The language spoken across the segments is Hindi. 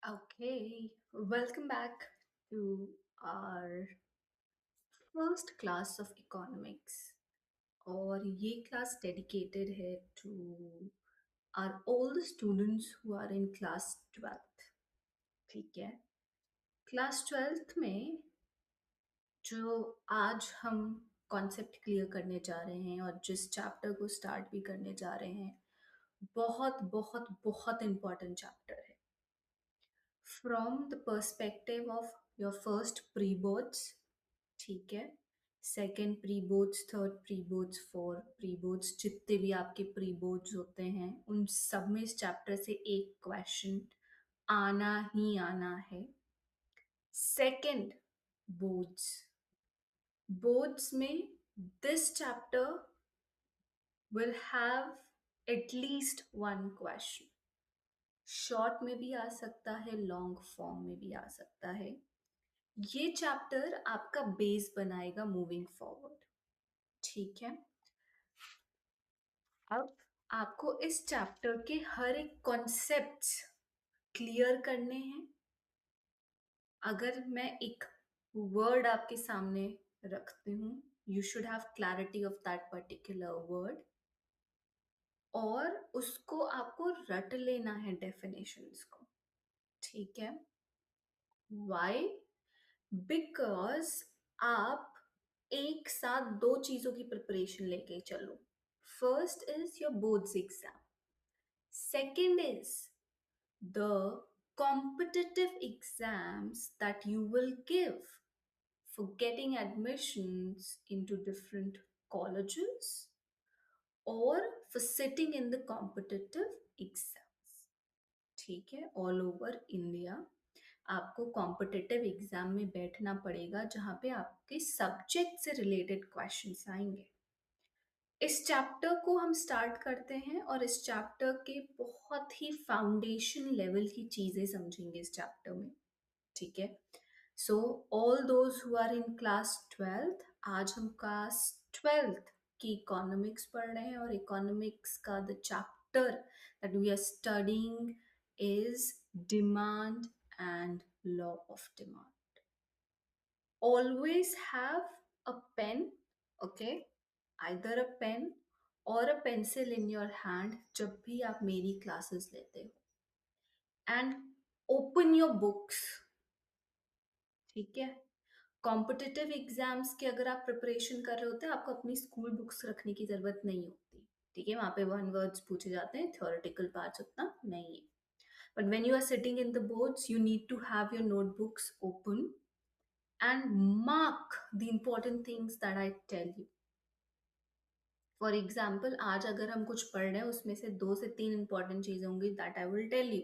Okay, welcome back to our first class of economics और ये क्लास डेडिकेटेड है to our all the students who are in class 12th। ठीक है, क्लास 12th में जो आज हम कॉन्सेप्ट क्लियर करने जा रहे हैं और जिस चैप्टर को स्टार्ट भी करने जा रहे हैं, बहुत बहुत बहुत इम्पॉर्टेंट चैप्टर है from the perspective of your first pre boards. ठीक है, second pre boards, third pre boards, fourth pre boards, जितने भी आपके प्री बोर्ड्स होते हैं उन सब में इस चैप्टर से एक क्वेश्चन आना ही आना है। सेकंड, बोर्ड्स बोर्ड्स में this chapter will have at least one question. Short में भी आ सकता है, लॉन्ग फॉर्म में भी आ सकता है। ये चैप्टर आपका बेस बनाएगा मूविंग फॉरवर्ड। ठीक है, अब आपको इस चैप्टर के हर एक कॉन्सेप्ट्स क्लियर करने हैं। अगर मैं एक वर्ड आपके सामने रखती हूँ, you should have clarity of that particular word और उसको आपको रट लेना है डेफिनेशंस को। ठीक है, वाई? बिकॉज आप एक साथ दो चीजों की प्रिपरेशन लेके चलो। First is your boards exam, second is the competitive exams that you will give for getting admissions into different colleges or for sitting in the competitive exams। ठीक है, ऑल ओवर इंडिया आपको कॉम्पिटिटिव एग्जाम में बैठना पड़ेगा जहां पे आपके सब्जेक्ट से रिलेटेड क्वेश्चंस आएंगे। इस चैप्टर को हम स्टार्ट करते हैं और इस चैप्टर के बहुत ही फाउंडेशन लेवल की चीजें समझेंगे इस चैप्टर में। ठीक है, so all those who are in class 12th, आज हम क्लास 12th की इकोनॉमिक्स पढ़ रहे हैं और इकोनॉमिक्स का the chapter that we are studying is demand and law of demand. Always have a pen, okay? Either a pen or a pencil in your hand जब भी आप मेरी क्लासेस लेते हो, and open your books। ठीक है, कॉम्पिटिटिव एग्जाम्स के अगर आप प्रिपरेशन कर रहे होते हैं, आपको अपनी स्कूल बुक्स रखने की जरूरत नहीं होती। ठीक है, वहां पे वन वर्ड्स पूछे जाते हैं, थ्योरेटिकल पार्ट्स उतना नहीं है। But when you are sitting in the boards, you need to have your notebooks open and mark the important things that I tell you। For example, आज अगर हम कुछ पढ़ रहे हैं उसमें से 2 से 3 इंपॉर्टेंट चीजें होंगी that I will tell you.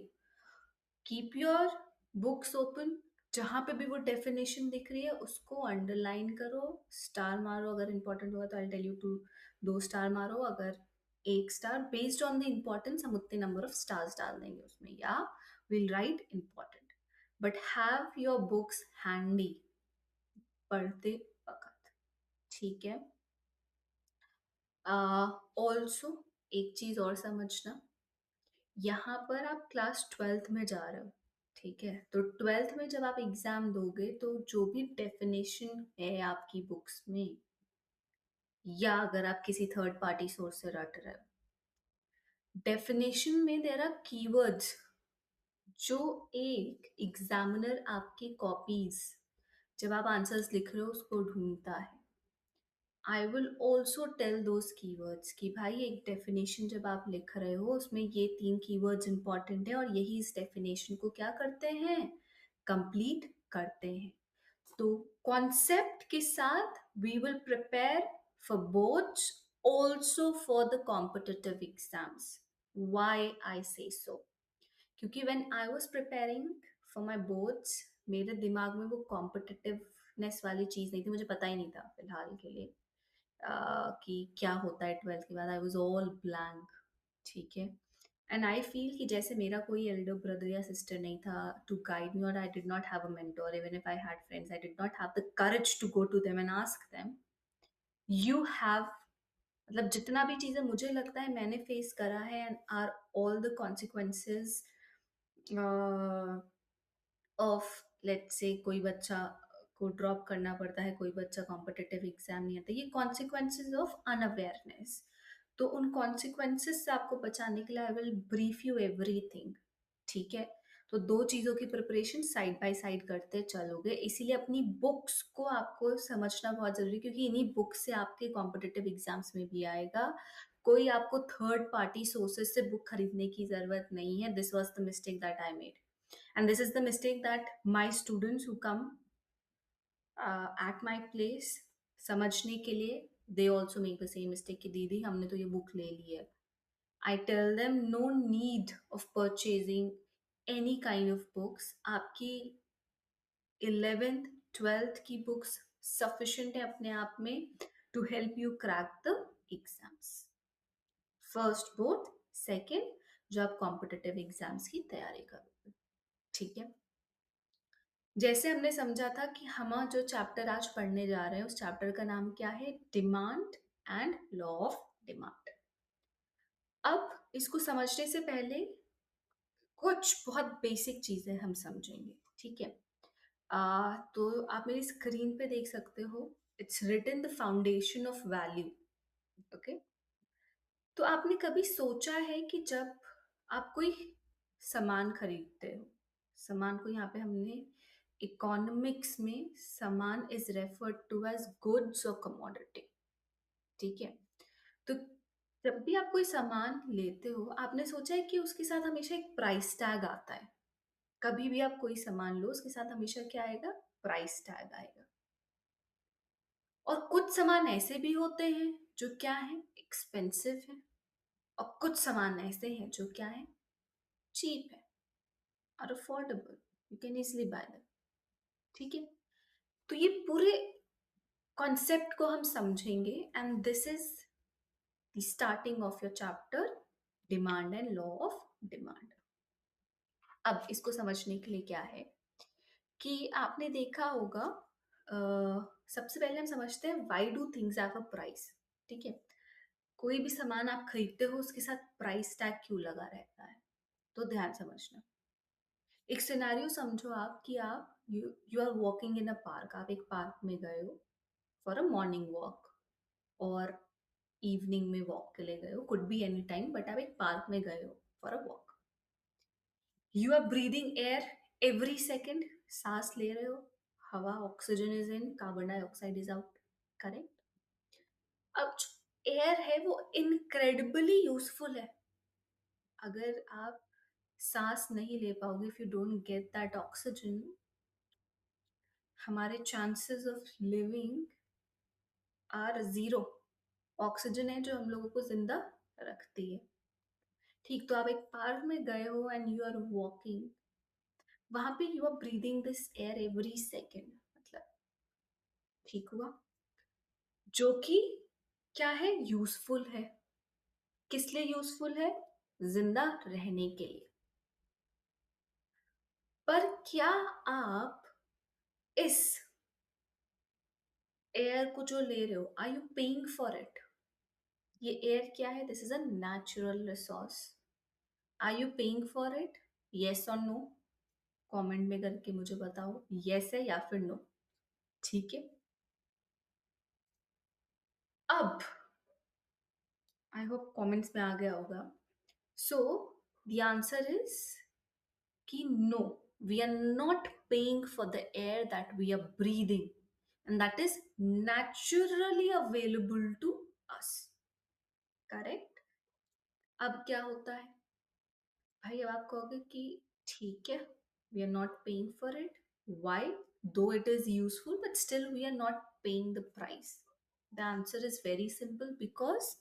Keep your books open, जहां पे भी वो डेफिनेशन दिख रही है उसको अंडरलाइन करो, स्टार मारो। अगर इंपॉर्टेंट होगा तो I tell you to 2 star मारो, अगर 1 star. Based on the importance हम उतने नंबर ऑफ स्टार्स डाल देंगे उसमें, या will write important. But have your books handy पढ़ते वक्त। ठीक है, ऑल्सो एक चीज और समझना, यहाँ पर आप क्लास 12th में जा रहे हो। ठीक है, तो 12th में जब आप एग्जाम दोगे तो जो भी डेफिनेशन है आपकी बुक्स में, या अगर आप किसी थर्ड पार्टी सोर्स से रट रहे हो, डेफिनेशन में देर आर कीवर्ड्स जो एक एग्जामिनर आपकी कॉपीज जब आप आंसर्स लिख रहे हो उसको ढूंढता है। I will also tell those keywords कि भाई एक डेफिनेशन जब आप लिख रहे हो उसमें ये 3 कीवर्ड्स इंपॉर्टेंट है और यही इस डेफिनेशन को क्या करते हैं, कंप्लीट करते हैं। तो कॉन्सेप्ट के साथ we will prepare for boards, also for the competitive exams. Why I say so? क्योंकि when I was preparing for my boards, मेरे दिमाग में वो कॉम्पिटिटिवनेस वाली चीज़ नहीं थी, मुझे पता ही नहीं था फिलहाल के लिए कि क्या होता है 12th के बाद। I was all blank. ठीक है, एंड आई फील कि जैसे मेरा कोई एल्डर ब्रदर या सिस्टर नहीं था टू गाइड मी, और I did not have a mentor. Even if I had friends, I did not have the courage to go to them and ask them. You have, मतलब जितना भी चीजें मुझे लगता है मैंने फेस करा है and are all the consequences of let's say कोई बच्चा को ड्रॉप करना पड़ता है, कोई बच्चा कॉम्पिटिटिव एग्जाम नहीं आता, ये कॉन्सिक्वेंसेज ऑफ अनअवेयरनेस। तो उन कॉन्सिक्वेंसेज से आपको बचाने के लिए I will brief you everything. ठीक है? तो दो चीज़ों की प्रिपरेशन साइड बाय साइड करते चलोगे, इसीलिए अपनी बुक्स को आपको समझना बहुत ज़रूरी है, क्योंकि इन्हीं बुक्स से आपके कॉम्पिटिटिव एग्जाम्स में भी आएगा। कोई आपको थर्ड पार्टी सोर्सेज से बुक खरीदने की ज़रूरत नहीं है। This was the mistake that I made, and this is the mistake that my students who come at my place समझने के लिए, they also make the same mistake कि दीदी हमने तो ये बुक ले ली है। I tell them no need of purchasing any kind of books। आपकी 11th 12th की बुक्स sufficient है अपने आप में to help you crack the exams। First both, second जो आप कॉम्पिटिटिव एग्जाम्स की तैयारी करोगे। ठीक है? जैसे हमने समझा था कि हम जो चैप्टर आज पढ़ने जा रहे हैं उस चैप्टर का नाम क्या है? Demand and law of demand. अब इसको समझने से पहले कुछ बहुत बेसिक चीजें हम समझेंगे। ठीक है? तो आप मेरी स्क्रीन पे देख सकते हो, it's written the foundation of value. Okay? तो आपने कभी सोचा है कि जब आप कोई सामान खरीदते हो, सामान को यहाँ पे हमने इकोनॉमिक्स में सामान is referred to as goods और कमोडिटी। ठीक है? तो जब भी आप कोई सामान लेते हो, आपने सोचा है कि उसके साथ हमेशा एक प्राइस टैग आता है? कभी भी आप कोई सामान लो, उसके साथ हमेशा क्या आएगा? प्राइस टैग आएगा। और कुछ सामान ऐसे भी होते हैं जो क्या है? एक्सपेंसिव है। और कुछ सामान ऐसे हैं जो क्या है? चीप है और affordable, you can easily bye them. ठीक है? तो ये पूरे कॉन्सेप्ट को हम समझेंगे, and this is the starting of your chapter demand and law of demand. अब इसको समझने के लिए क्या है कि आपने देखा होगा, सबसे पहले हम समझते हैं why do things have a price. ठीक है? कोई भी सामान आप खरीदते हो उसके साथ प्राइस टैग क्यों लगा रहता है? तो ध्यान समझना। एक सिनेरियो समझो आप कि आप you are walking in a park. आप एक पार्क में गए हो फॉर अ मॉर्निंग वॉक, और इवनिंग में वॉक के लिए गए हो, could be any time, but आप एक पार्क में गए हो for a walk. You are breathing air every second. सांस ले रहे हो, हवा, oxygen is in, carbon dioxide is out. Correct? अब जो एयर है वो इनक्रेडिबली यूजफुल है। अगर आप सांस नहीं ले पाओगे, if you don't get that oxygen, हमारे chances of living are zero. Oxygen है जो हम लोगों को जिंदा रखती है। ठीक? तो आप एक पार्क में गए हो एंड यू आर वॉकिंग, वहां पे you are breathing this air every second. मतलब ठीक हुआ? जो कि क्या है? यूजफुल है। किस लिए यूजफुल है? जिंदा रहने के लिए। पर क्या आप इस एयर को जो ले रहे हो, are you paying for it? ये एयर क्या है? This is a natural resource. Are you paying for it? Yes और नो? कमेंट में करके मुझे बताओ, येस है या फिर नो। ठीक है? अब आई होप कमेंट्स में आ गया होगा। सो द आंसर इज कि no, we are not paying for the air that we are breathing, and that is naturally available to us. Correct? अब क्या होता है भाई? अब आप कहोगे कि ठीक है, we are not paying for it, why? Though it is useful but still we are not paying the price. The answer is very simple, because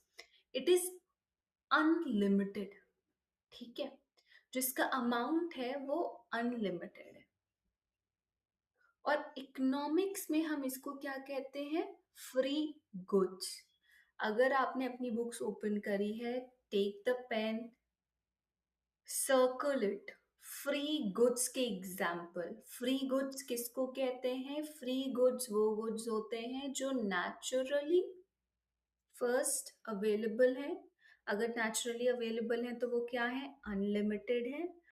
it is unlimited. ठीक है? जिसका अमाउंट है वो अनलिमिटेड है। और इकोनॉमिक्स में हम इसको क्या कहते हैं? Free goods. अगर आपने अपनी बुक्स ओपन करी है, take the pen, circle it. Free goods के एग्जाम्पल। फ्री गुड्स किसको कहते हैं? फ्री गुड्स वो गुड्स होते हैं जो नेचुरली फर्स्ट अवेलेबल है। अगर नेचुरली अवेलेबल है तो वो क्या है? अनलिमिटेड है।